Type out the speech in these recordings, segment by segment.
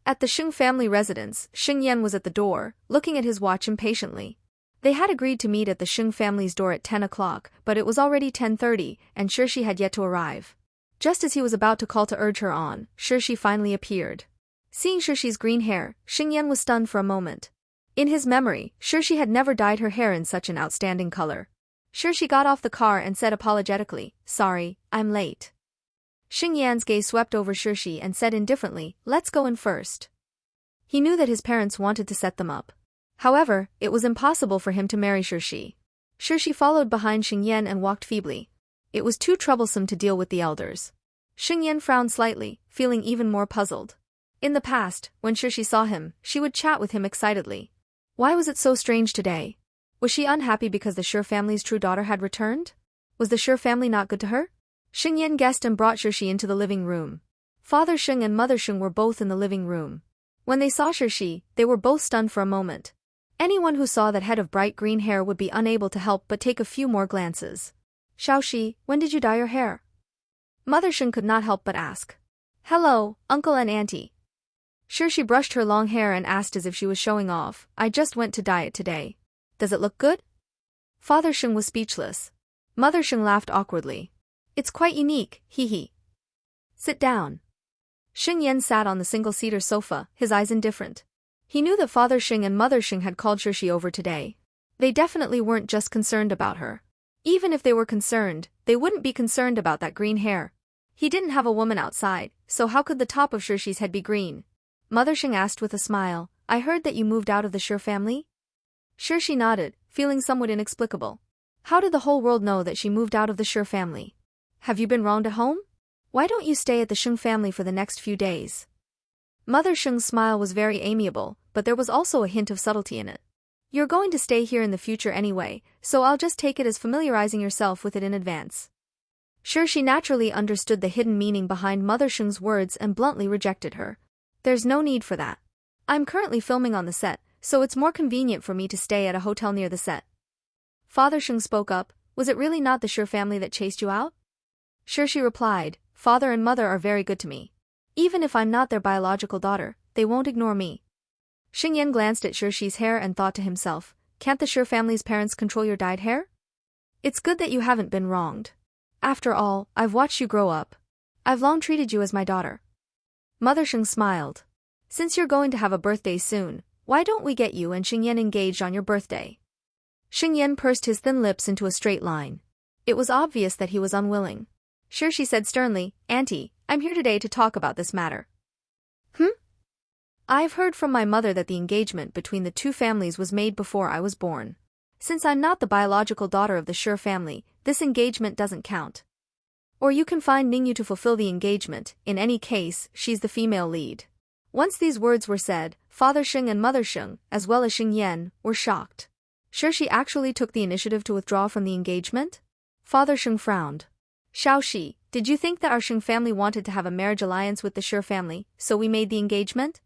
At the Shing family residence, Xing Yan was at the door, looking at his watch impatiently. They had agreed to meet at the Shing family's door at 10 o'clock, but it was already 10:30, and Shirshi had yet to arrive. Just as he was about to call to urge her on, Shirshi finally appeared. Seeing Shirshi's green hair, Xing Yan was stunned for a moment. In his memory, Shirshi had never dyed her hair in such an outstanding color. Shirshi got off the car and said apologetically, "Sorry, I'm late." Xing Yan's gaze swept over Shirshi and said indifferently, "Let's go in first." He knew that his parents wanted to set them up. However, it was impossible for him to marry Shirshi. Shirshi followed behind Xing Yan and walked feebly. It was too troublesome to deal with the elders. Xing Yan frowned slightly, feeling even more puzzled. In the past, when Shirshi saw him, she would chat with him excitedly. Why was it so strange today? Was she unhappy because the Shi family's true daughter had returned? Was the Shi family not good to her? Xing Yan guessed and brought Shirshi into the living room. Father Shing and Mother Shing were both in the living room. When they saw Shirshi, they were both stunned for a moment. Anyone who saw that head of bright green hair would be unable to help but take a few more glances. "Xiaoxi, when did you dye your hair?" Mother Shing could not help but ask. "Hello, uncle and auntie." Shirshi brushed her long hair and asked as if she was showing off, "I just went to dye it today. Does it look good?" Father Shing was speechless. Mother Shing laughed awkwardly. "It's quite unique, hee hee." "Sit down." Xing Yan sat on the single-seater sofa, his eyes indifferent. He knew that Father Shing and Mother Shing had called Shirshi over today. They definitely weren't just concerned about her. Even if they were concerned, they wouldn't be concerned about that green hair. He didn't have a woman outside, so how could the top of Shirshi's head be green? Mother Shing asked with a smile, "I heard that you moved out of the Shi family?" Shirshi nodded, feeling somewhat inexplicable. How did the whole world know that she moved out of the Shi family? "Have you been wronged at home? Why don't you stay at the Shing family for the next few days?" Mother Shing's smile was very amiable, but there was also a hint of subtlety in it. "You're going to stay here in the future anyway, so I'll just take it as familiarizing yourself with it in advance." Shirshi naturally understood the hidden meaning behind Mother Shing's words and bluntly rejected her. "There's no need for that. I'm currently filming on the set, so it's more convenient for me to stay at a hotel near the set." Father Shing spoke up, "Was it really not the Shi family that chased you out?" Shirshi replied, "Father and Mother are very good to me. Even if I'm not their biological daughter, they won't ignore me." Xing Yan glanced at Shirshi's hair and thought to himself, "Can't the Shi family's parents control your dyed hair? It's good that you haven't been wronged. After all, I've watched you grow up. I've long treated you as my daughter." Mother Shing smiled. "Since you're going to have a birthday soon, why don't we get you and Xing Yan engaged on your birthday?" Xing Yan pursed his thin lips into a straight line. It was obvious that he was unwilling. Shirshi said sternly, "Auntie, I'm here today to talk about this matter." "I've heard from my mother that the engagement between the two families was made before I was born. Since I'm not the biological daughter of the Shi family, this engagement doesn't count. Or you can find Ningyu to fulfill the engagement, in any case, she's the female lead." Once these words were said, Father Shing and Mother Shing, as well as Xing Yan, were shocked. Shirshi actually took the initiative to withdraw from the engagement? Father Shing frowned. "Xiaoxi, did you think that our Shing family wanted to have a marriage alliance with the Shi family, so we made the engagement?"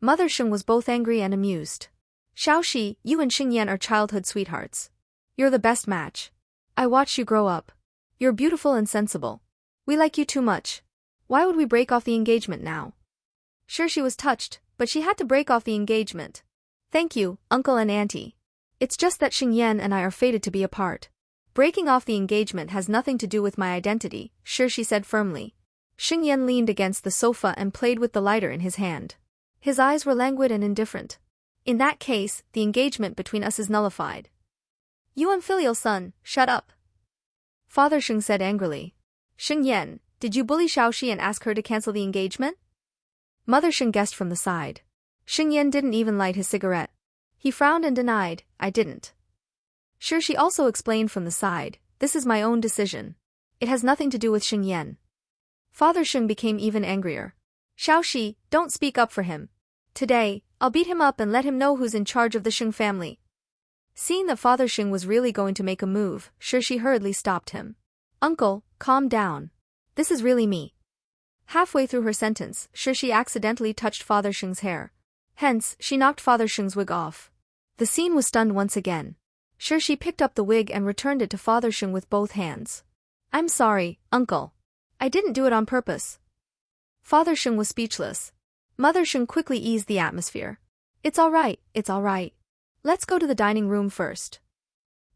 Mother Shing was both angry and amused. "Xiaoxi, you and Xing Yan are childhood sweethearts. You're the best match. I watched you grow up. You're beautiful and sensible. We like you too much. Why would we break off the engagement now?" Shirshi was touched, but she had to break off the engagement. "Thank you, uncle and auntie. It's just that Xing Yan and I are fated to be apart. Breaking off the engagement has nothing to do with my identity," Shirshi said firmly. Xing Yan leaned against the sofa and played with the lighter in his hand. His eyes were languid and indifferent. "In that case, the engagement between us is nullified." "You unfilial son, shut up!" Father Shing said angrily. "Xing Yan, did you bully Xiaoxi and ask her to cancel the engagement?" Mother Shing guessed from the side. Xing Yan didn't even light his cigarette. He frowned and denied, "I didn't." Shirshi also explained from the side, "This is my own decision. It has nothing to do with Xing Yan." Father Shing became even angrier. "Xiaoxi, don't speak up for him. Today, I'll beat him up and let him know who's in charge of the Shing family." Seeing that Father Shing was really going to make a move, Shirshi hurriedly stopped him. "Uncle, calm down. This is really me." Halfway through her sentence, Shirshi accidentally touched Father Shing's hair. Hence, she knocked Father Shing's wig off. The scene was stunned once again. Shirshi picked up the wig and returned it to Father Shing with both hands. "I'm sorry, uncle. I didn't do it on purpose." Father Shing was speechless. Mother Shing quickly eased the atmosphere. It's alright, it's alright. Let's go to the dining room first.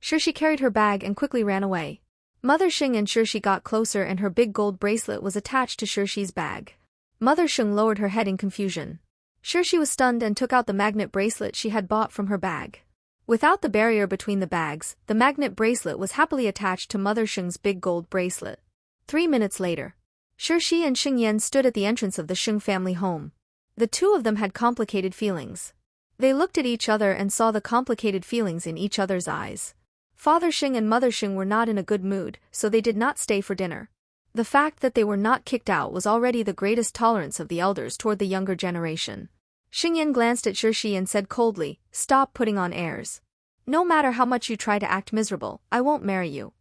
Shiri carried her bag and quickly ran away. Mother Shing and Shiri got closer and her big gold bracelet was attached to Shiri's bag. Mother Shing lowered her head in confusion. Shiri was stunned and took out the magnet bracelet she had bought from her bag. Without the barrier between the bags, the magnet bracelet was happily attached to Mother Shing's big gold bracelet. 3 minutes later, Shiri and Xing Yan stood at the entrance of the Shing family home. The two of them had complicated feelings. They looked at each other and saw the complicated feelings in each other's eyes. Father Shing and Mother Shing were not in a good mood, so they did not stay for dinner. The fact that they were not kicked out was already the greatest tolerance of the elders toward the younger generation. Xing Yan glanced at Shiri and said coldly, "Stop putting on airs. No matter how much you try to act miserable, I won't marry you."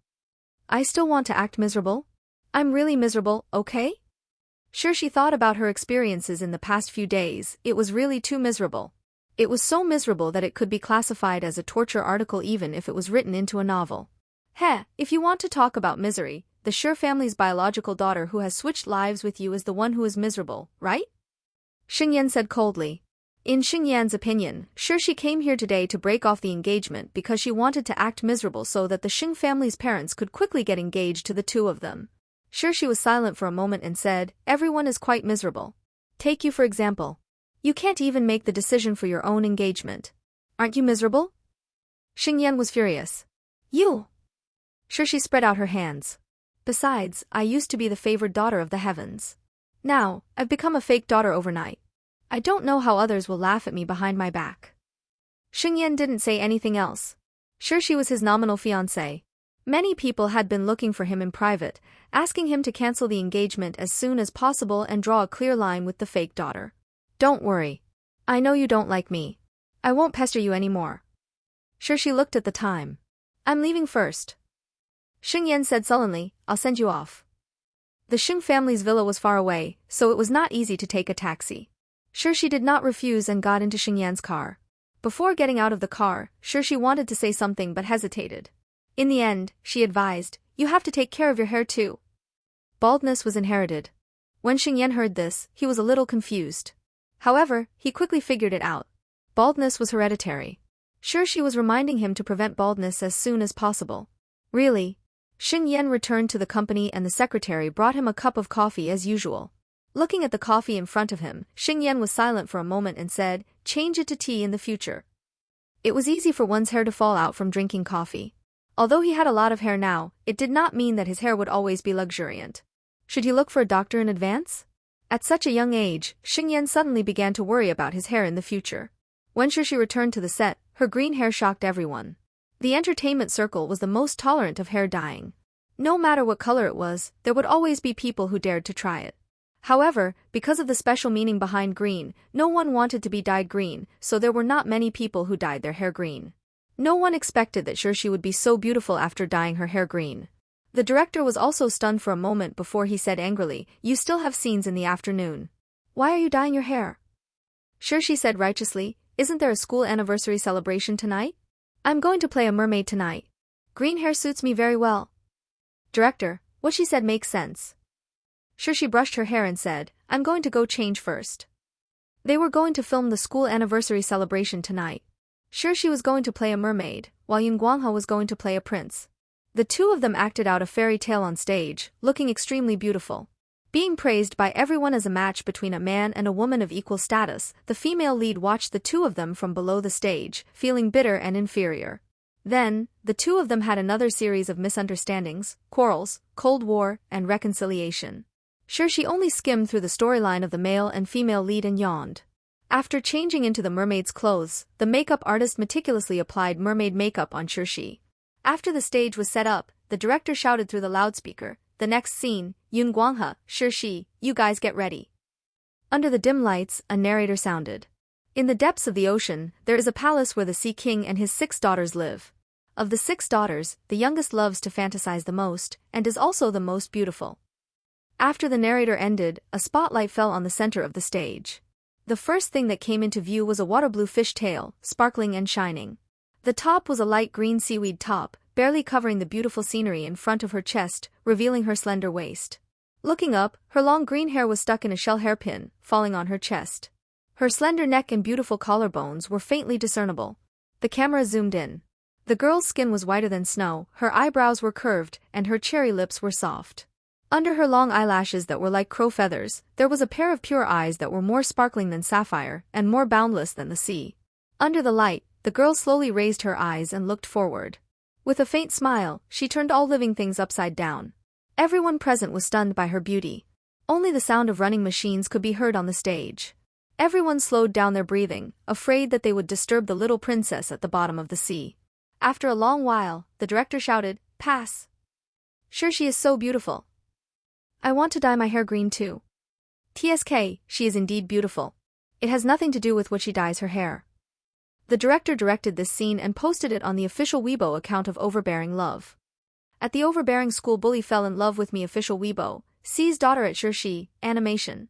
"I still want to act miserable? I'm really miserable, okay?" Shiri thought about her experiences in the past few days. It was really too miserable. It was so miserable that it could be classified as a torture article even if it was written into a novel. Heh, if you want to talk about misery, the Shir family's biological daughter who has switched lives with you is the one who is miserable, right? Xing Yan said coldly. In Xing Yan's opinion, Shiri came here today to break off the engagement because she wanted to act miserable so that the Shing family's parents could quickly get engaged to the two of them. Shiri was silent for a moment and said, "Everyone is quite miserable. Take you for example. You can't even make the decision for your own engagement. Aren't you miserable?" Xing Yan was furious. "You!" Shiri spread out her hands. "Besides, I used to be the favored daughter of the heavens. Now, I've become a fake daughter overnight. I don't know how others will laugh at me behind my back." Xing Yan didn't say anything else. Shiri was his nominal fiancé. Many people had been looking for him in private, asking him to cancel the engagement as soon as possible and draw a clear line with the fake daughter. "Don't worry. I know you don't like me. I won't pester you anymore." Shiri looked at the time. "I'm leaving first." Xing Yan said sullenly, "I'll send you off." The Shing family's villa was far away, so it was not easy to take a taxi. Shiri did not refuse and got into Xing Yan's car. Before getting out of the car, Shiri wanted to say something but hesitated. In the end, she advised, "You have to take care of your hair too." Baldness was inherited. When Xing Yan heard this, he was a little confused. However, he quickly figured it out. Baldness was hereditary. Shiri was reminding him to prevent baldness as soon as possible. Really? Xing Yan returned to the company and the secretary brought him a cup of coffee as usual. Looking at the coffee in front of him, Xing Yan was silent for a moment and said, "Change it to tea in the future." It was easy for one's hair to fall out from drinking coffee. Although he had a lot of hair now, it did not mean that his hair would always be luxuriant. Should he look for a doctor in advance? At such a young age, Xing Yan suddenly began to worry about his hair in the future. When Shiri returned to the set, her green hair shocked everyone. The entertainment circle was the most tolerant of hair dyeing. No matter what color it was, there would always be people who dared to try it. However, because of the special meaning behind green, no one wanted to be dyed green, so there were not many people who dyed their hair green. No one expected that Shiri would be so beautiful after dyeing her hair green. The director was also stunned for a moment before he said angrily, "You still have scenes in the afternoon. Why are you dyeing your hair?" Shiri said righteously, "Isn't there a school anniversary celebration tonight? I'm going to play a mermaid tonight. Green hair suits me very well." "Director, what she said makes sense." Shiri brushed her hair and said, "I'm going to go change first." They were going to film the school anniversary celebration tonight. Shiri was going to play a mermaid, while Guangha was going to play a prince. The two of them acted out a fairy tale on stage, looking extremely beautiful. Being praised by everyone as a match between a man and a woman of equal status, the female lead watched the two of them from below the stage, feeling bitter and inferior. Then, the two of them had another series of misunderstandings, quarrels, cold war, and reconciliation. Shiri only skimmed through the storyline of the male and female lead and yawned. After changing into the mermaid's clothes, the makeup artist meticulously applied mermaid makeup on Shiri. After the stage was set up, the director shouted through the loudspeaker, "The next scene, Guangha, Shiri, you guys get ready." Under the dim lights, a narrator sounded. In the depths of the ocean, there is a palace where the Sea King and his 6 daughters live. Of the 6 daughters, the youngest loves to fantasize the most, and is also the most beautiful. After the narrator ended, a spotlight fell on the center of the stage. The first thing that came into view was a water blue fish tail, sparkling and shining. The top was a light green seaweed top, barely covering the beautiful scenery in front of her chest, revealing her slender waist. Looking up, her long green hair was stuck in a shell hairpin, falling on her chest. Her slender neck and beautiful collarbones were faintly discernible. The camera zoomed in. The girl's skin was whiter than snow, her eyebrows were curved, and her cherry lips were soft. Under her long eyelashes that were like crow feathers, there was a pair of pure eyes that were more sparkling than sapphire, and more boundless than the sea. Under the light, the girl slowly raised her eyes and looked forward. With a faint smile, she turned all living things upside down. Everyone present was stunned by her beauty. Only the sound of running machines could be heard on the stage. Everyone slowed down their breathing, afraid that they would disturb the little princess at the bottom of the sea. After a long while, the director shouted, "Pass. Sure, she is so beautiful. I want to dye my hair green too. TSK, she is indeed beautiful. It has nothing to do with what she dyes her hair." The director directed this scene and posted it on the official Weibo account of Overbearing Love. At the Overbearing School Bully Fell in Love with Me official Weibo, C's daughter at Shiri, animation.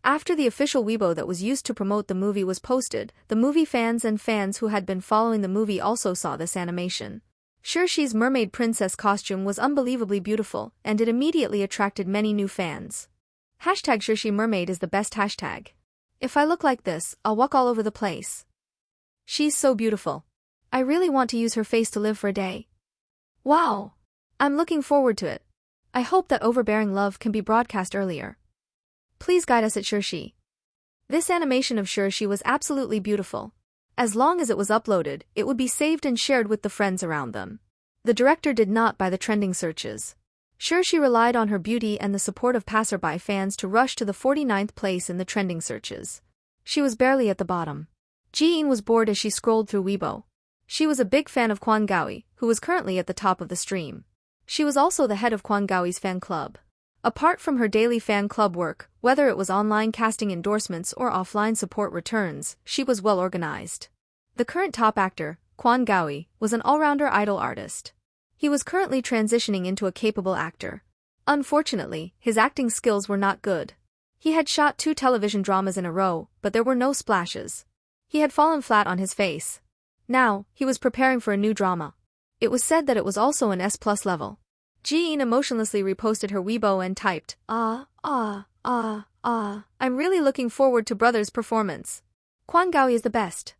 After the official Weibo that was used to promote the movie was posted, the movie fans and fans who had been following the movie also saw this animation. Shiri's mermaid princess costume was unbelievably beautiful, and it immediately attracted many new fans. #Shiri mermaid is the best hashtag. If I look like this, I'll walk all over the place. She's so beautiful. I really want to use her face to live for a day. Wow! I'm looking forward to it. I hope that Overbearing Love can be broadcast earlier. Please guide us at Shiri. This animation of Shiri was absolutely beautiful. As long as it was uploaded, it would be saved and shared with the friends around them. The director did not buy the trending searches. Shiri relied on her beauty and the support of passerby fans to rush to the 49th place in the trending searches. She was barely at the bottom. Ji-in was bored as she scrolled through Weibo. She was a big fan of Kwon Gaui, who was currently at the top of the stream. She was also the head of Kwon Gaui's fan club. Apart from her daily fan club work, whether it was online casting endorsements or offline support returns, she was well organized. The current top actor, Kwon Gaui, was an all-rounder idol artist. He was currently transitioning into a capable actor. Unfortunately, his acting skills were not good. He had shot 2 television dramas in a row, but there were no splashes. He had fallen flat on his face. Now, he was preparing for a new drama. It was said that it was also an S+ level. Ji-in emotionlessly reposted her Weibo and typed, I'm really looking forward to brother's performance. Kwon Gaui is the best.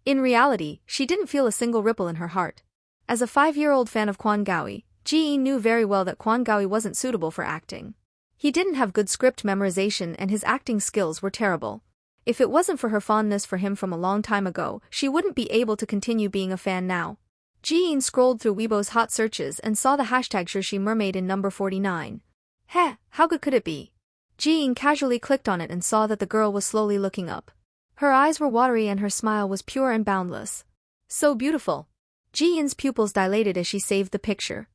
In reality, she didn't feel a single ripple in her heart. As a 5-year-old fan of Kwon Gaui, Ji-in knew very well that Kwon Gaui wasn't suitable for acting. He didn't have good script memorization and his acting skills were terrible. If it wasn't for her fondness for him from a long time ago, she wouldn't be able to continue being a fan now. Ji-in scrolled through Weibo's hot searches and saw the hashtag Shiri mermaid in number 49. How good could it be? Ji-in casually clicked on it and saw that the girl was slowly looking up. Her eyes were watery and her smile was pure and boundless. So beautiful. Ji-in's pupils dilated as she saved the picture.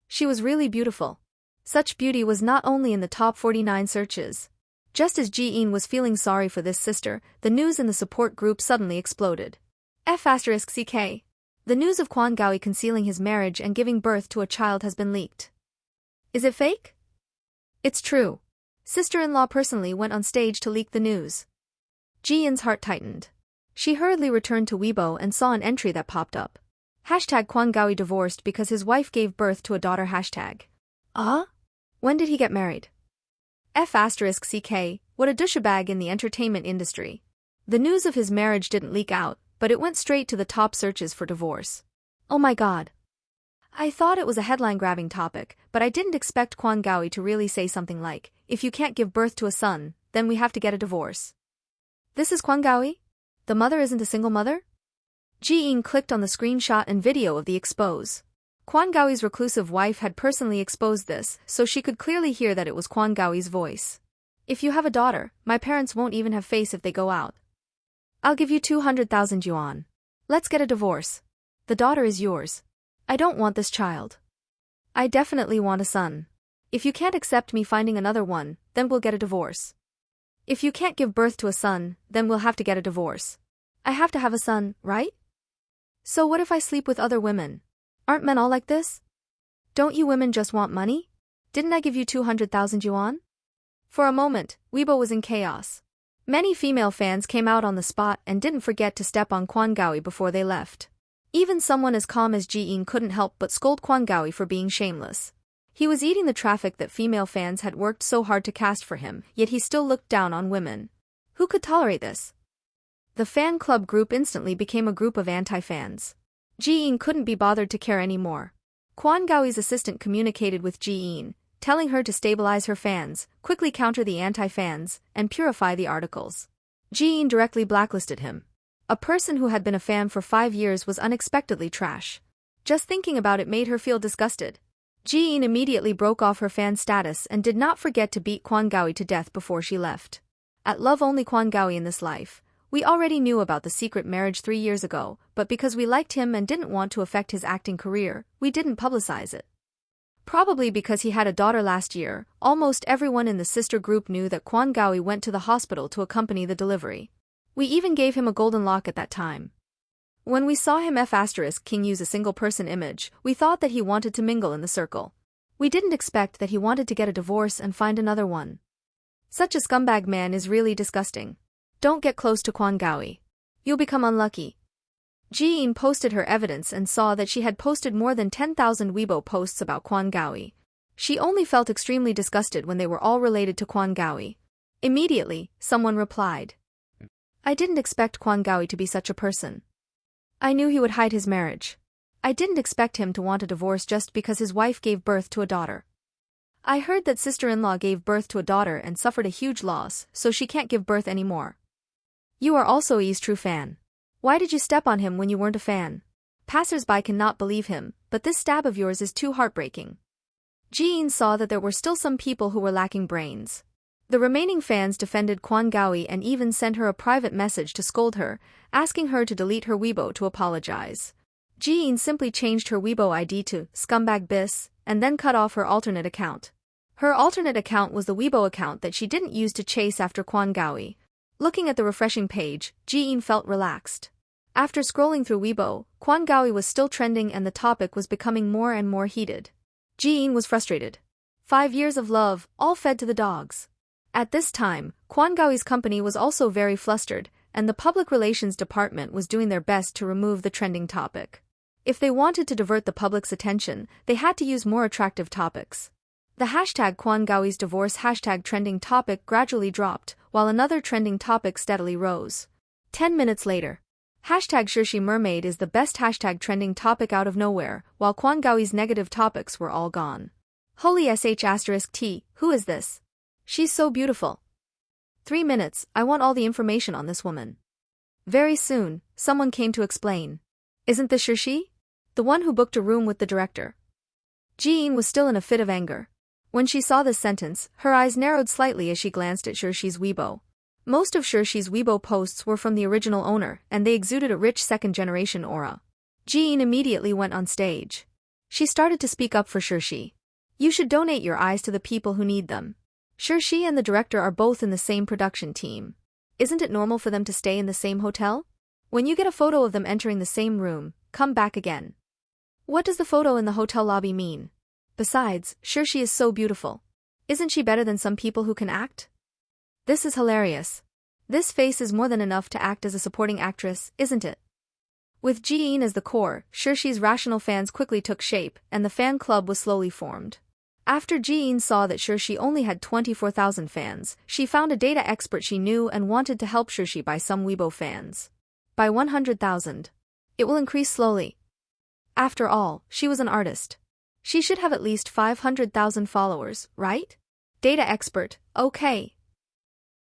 She was really beautiful. Such beauty was not only in the top 49 searches. Just as Ji-in was feeling sorry for this sister, the news in the support group suddenly exploded. *CK. The news of Kwon Gaui concealing his marriage and giving birth to a child has been leaked. Is it fake? It's true. Sister-in-law personally went on stage to leak the news. Ji-in's heart tightened. She hurriedly returned to Weibo and saw an entry that popped up. #Kwon Gaui divorced because his wife gave birth to a daughter. When did he get married? *CK, what a douchebag in the entertainment industry. The news of his marriage didn't leak out, but it went straight to the top searches for divorce. Oh my god. I thought it was a headline-grabbing topic, but I didn't expect Kwon Gaui to really say something like, if you can't give birth to a son, then we have to get a divorce. This is Kwon Gaui? The mother isn't a single mother? Ji-in clicked on the screenshot and video of the expose. Kwon Gaui's reclusive wife had personally exposed this, so she could clearly hear that it was Kwon Gaui's voice. If you have a daughter, my parents won't even have face if they go out. I'll give you 200,000 yuan. Let's get a divorce. The daughter is yours. I don't want this child. I definitely want a son. If you can't accept me finding another one, then we'll get a divorce. If you can't give birth to a son, then we'll have to get a divorce. I have to have a son, right? So what if I sleep with other women? Aren't men all like this? Don't you women just want money? Didn't I give you 200,000 yuan? For a moment, Weibo was in chaos. Many female fans came out on the spot and didn't forget to step on Kwon Gaui before they left. Even someone as calm as Ji-in couldn't help but scold Kwon Gaui for being shameless. He was eating the traffic that female fans had worked so hard to cast for him, yet he still looked down on women. Who could tolerate this? The fan club group instantly became a group of anti-fans. Ji-in couldn't be bothered to care anymore. Kwon Gaoi's assistant communicated with Ji-in, telling her to stabilize her fans, quickly counter the anti-fans, and purify the articles. Ji-in directly blacklisted him. A person who had been a fan for 5 years was unexpectedly trash. Just thinking about it made her feel disgusted. Ji-in immediately broke off her fan status and did not forget to beat Kwon Gaoi to death before she left. At love only Kwon Gaoi in this life. We already knew about the secret marriage 3 years ago, but because we liked him and didn't want to affect his acting career, we didn't publicize it. Probably because he had a daughter last year, almost everyone in the sister group knew that Kwon Gaoi went to the hospital to accompany the delivery. We even gave him a golden lock at that time. When we saw him King use a single-person image, we thought that he wanted to mingle in the circle. We didn't expect that he wanted to get a divorce and find another one. Such a scumbag man is really disgusting. Don't get close to Kwon Gaoi. You'll become unlucky. Ji-in posted her evidence and saw that she had posted more than 10,000 Weibo posts about Kwon Gaoi. She only felt extremely disgusted when they were all related to Kwon Gaoi. Immediately, someone replied. I didn't expect Kwon Gaoi to be such a person. I knew he would hide his marriage. I didn't expect him to want a divorce just because his wife gave birth to a daughter. I heard that sister-in-law gave birth to a daughter and suffered a huge loss, so she can't give birth anymore. You are also Yi's true fan. Why did you step on him when you weren't a fan? Passers-by cannot believe him, but this stab of yours is too heartbreaking. Ji-in saw that there were still some people who were lacking brains. The remaining fans defended Kwon Gaoi and even sent her a private message to scold her, asking her to delete her Weibo to apologize. Ji-in simply changed her Weibo ID to Scumbag Bis, and then cut off her alternate account. Her alternate account was the Weibo account that she didn't use to chase after Kwon Gaoi. Looking at the refreshing page, Ji-in felt relaxed. After scrolling through Weibo, Kwon Gaoi was still trending and the topic was becoming more and more heated. Ji-in was frustrated. 5 years of love, all fed to the dogs. At this time, Kwon Gaoi's company was also very flustered, and the public relations department was doing their best to remove the trending topic. If they wanted to divert the public's attention, they had to use more attractive topics. The hashtag Kwon Gaoi's divorce hashtag trending topic gradually dropped, while another trending topic steadily rose. 10 minutes later. Hashtag Shiri mermaid is the best hashtag trending topic out of nowhere, while Kwon Gaoi's negative topics were all gone. Holy sh*t, who is this? She's so beautiful. 3 minutes, I want all the information on this woman. Very soon, someone came to explain. Isn't this Shiri? The one who booked a room with the director. Ji-in was still in a fit of anger. When she saw this sentence, her eyes narrowed slightly as she glanced at Shiri's Weibo. Most of Shiri's Weibo posts were from the original owner, and they exuded a rich second-generation aura. Ji-in immediately went on stage. She started to speak up for Shiri. You should donate your eyes to the people who need them. Shiri and the director are both in the same production team. Isn't it normal for them to stay in the same hotel? When you get a photo of them entering the same room, come back again. What does the photo in the hotel lobby mean? Besides, Shiri is so beautiful. Isn't she better than some people who can act? This is hilarious. This face is more than enough to act as a supporting actress, isn't it? With Ji-in as the core, Shiri's rational fans quickly took shape, and the fan club was slowly formed. After Ji-in saw that Shiri only had 24,000 fans, she found a data expert she knew and wanted to help Shiri buy some Weibo fans. By 100,000. It will increase slowly. After all, she was an artist. She should have at least 500,000 followers, right? Data expert, okay,